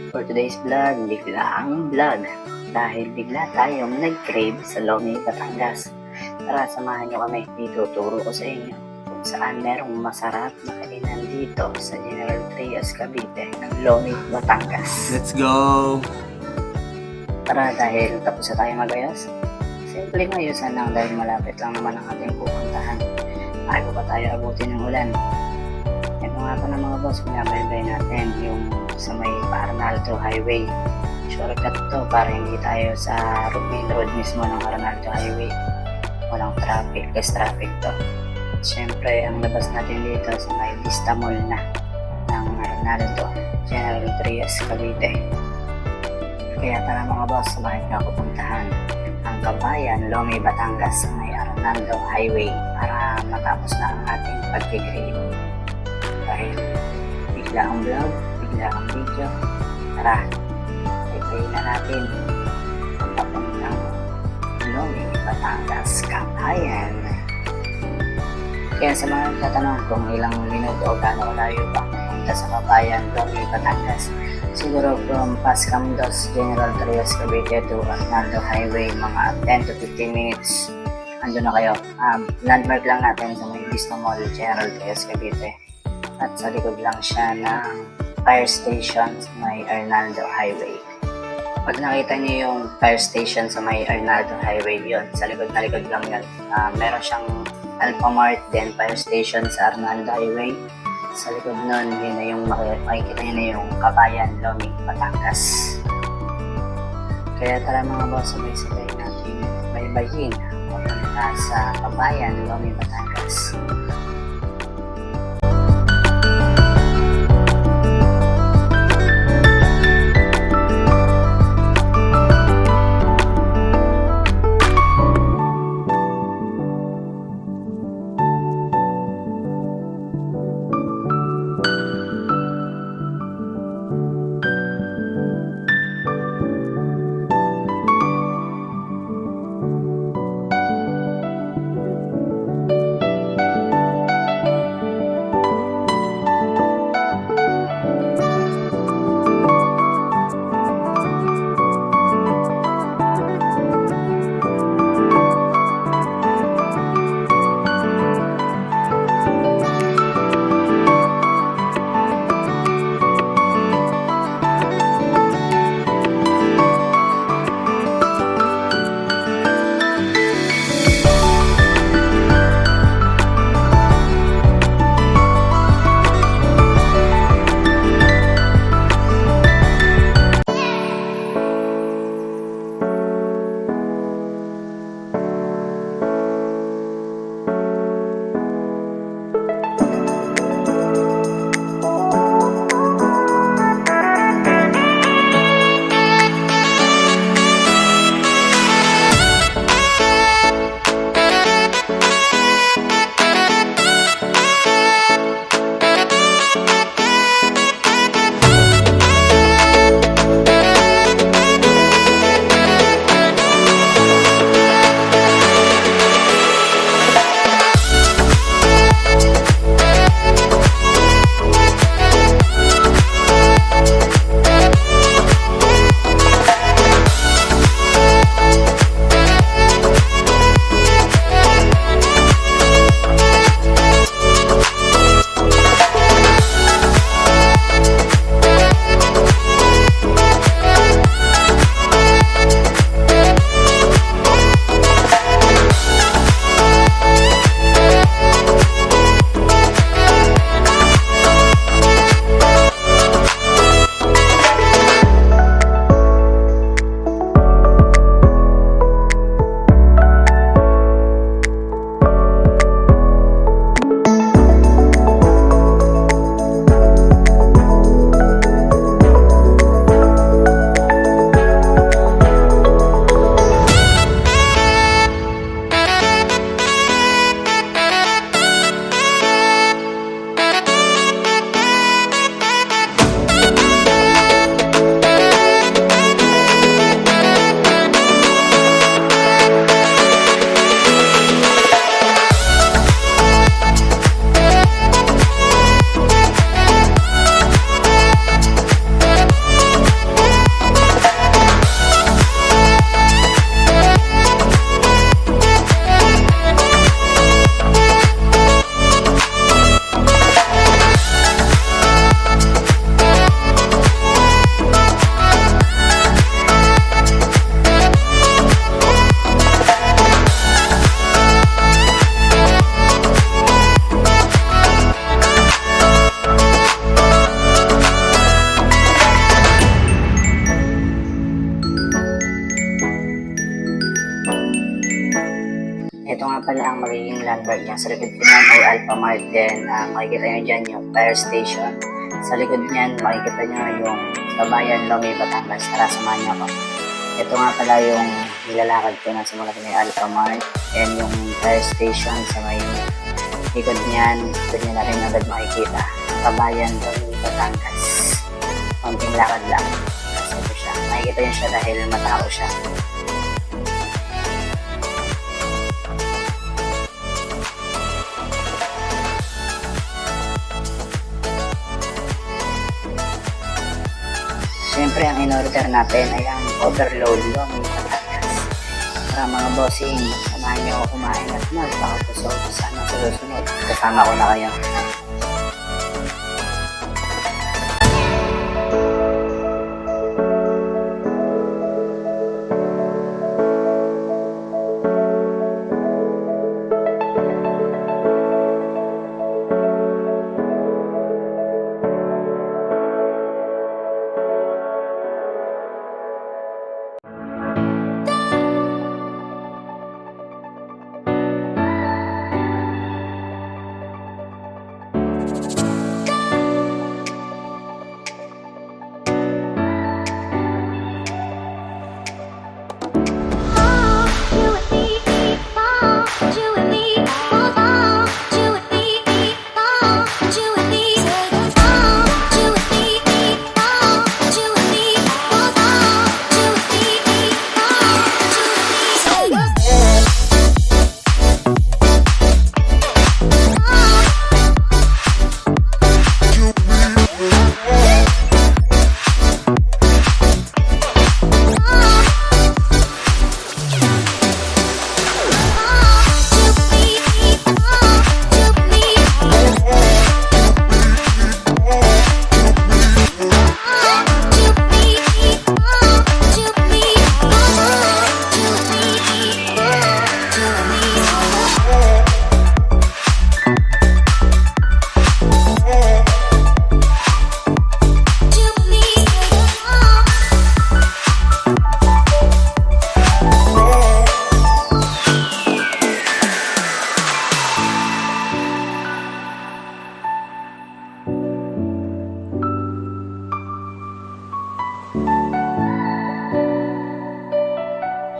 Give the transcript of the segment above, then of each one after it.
For today's vlog, biglaang vlog. Dahil bigla tayong nag-crave sa Lomi, Batangas. Tara, samahan nyo kami. Ituturo ko sa inyo kung saan merong masarap na kainan dito sa General Trias, Cavite ng Lomi, Batangas. Let's go! Tara, dahil tapos na tayo mag-ayos. Simpleng ayusan lang dahil malapit lang naman ang ating pupuntahan. Bago pa tayo abutin ng ulan. Ito nga pa ng mga boss, pinabaybay natin yung sa may Arnaldo Highway. Shortcut to para hindi tayo sa main road mismo ng Arnaldo Highway. Walang traffic, less traffic to. Siyempre, ang labas natin dito sa may Vista Mall na ng Arnaldo, General Trias, Cavite. Kaya tara mga boss, sabay na ako puntahan ang Kabayan, Lomi, Batangas sa may Arnaldo Highway para matapos na ang ating pag-grade. Dahil bigla ang vlog, bigla ang video, tara, i-play na natin ang papuntang Lomi, Batangas, Kabayan. Kaya sa mga tatanong kung ilang minuto o gaano kalayo pa punta sa Kabayan, Lomi, Batangas, siguro from Pascamdos, General Trias, Cavite to Arnaldo Highway, mga 10 to 15 minutes. Ando na kayo. Landmark lang natin sa may Vista Mall, General Trias, Cavite. At sa likod lang siya ng fire station sa may Arnaldo Highway. Pag nakita niyo yung fire station sa may Arnaldo Highway, yun, sa likod na likod lang yun. Meron siyang Alphamart, then fire station sa Arnaldo Highway. Sa likod nun, yun na yung makikita nyo na yung Kabayan, Lomi, Batangas. Kaya tara mga boss, sabay-sabay natin baybayin papunta sa Kabayan, Lomi, Batangas. Allenberg yan. Sa likod ko niyan ay Alpha Mart. Then makikita nyo dyan yung fire station. Sa likod niyan makikita nyo yung Kabayan, Lomi, Batangas. Tara, samahan nyo ako. Ito nga pala yung nilalakad ko na simula sa may Alpha Mart. And yung fire station sa may likod niyan, doon nyo na rin agad makikita. Kabayan, Lomi, Batangas. Konting lakad lang. Kasi ito siya. Makikita nyo siya dahil matao siya. Siyempre, ang in-order natin ay ang overload long Batangas. Para mga bossing, samahan nyo ako kumain at magpakapusog sana sa susunod. Kasama ko na kayo.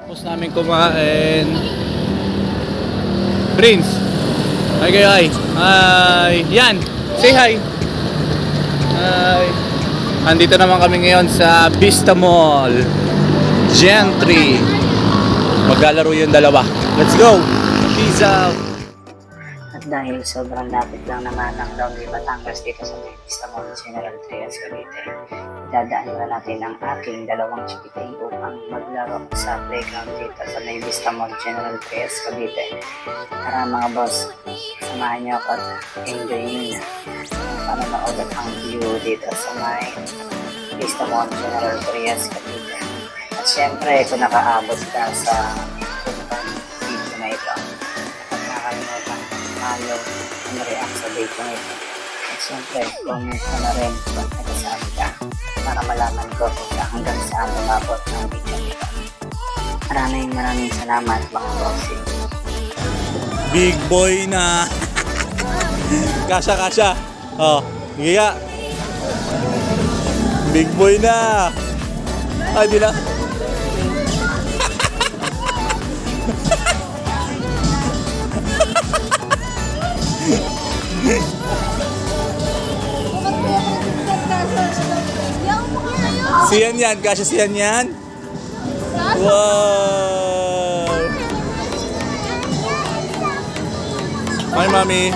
Tapos namin kumain. Prince. Hi kayo, hi. Hi. Yan. Say hi. Hi. Andito naman kami ngayon sa Vista Mall. Gentry. Maglalaro yung dalawa. Let's go. Peace out. At dahil sobrang lapit lang naman ang Lomi, Batangas dito sa Vista Mall General Trias, Cavite, idadaan na natin ang aking dalawang chikiting upang maglaro sa playground dito sa may Vista Mall General Trias, Cavite. Tara mga boss, samahan niyo ako at enjoy nyo kung paano maulat ang view dito sa may Vista Mall General Trias, Cavite. At syempre, kung nakaabot ka sa video na ito, at nakalimutan follow and react sa video na ito. At syempre, comment ko na rin kung nagkasama ka para malaman ko kung hanggang saan umabot ang video nito. Maraming salamat mga bossing. Big boy na. Kasya. Oh, hiya. Big boy na. Ay, di na. Siyan yan, kasya siyan yan. Wow. Hi, mommy.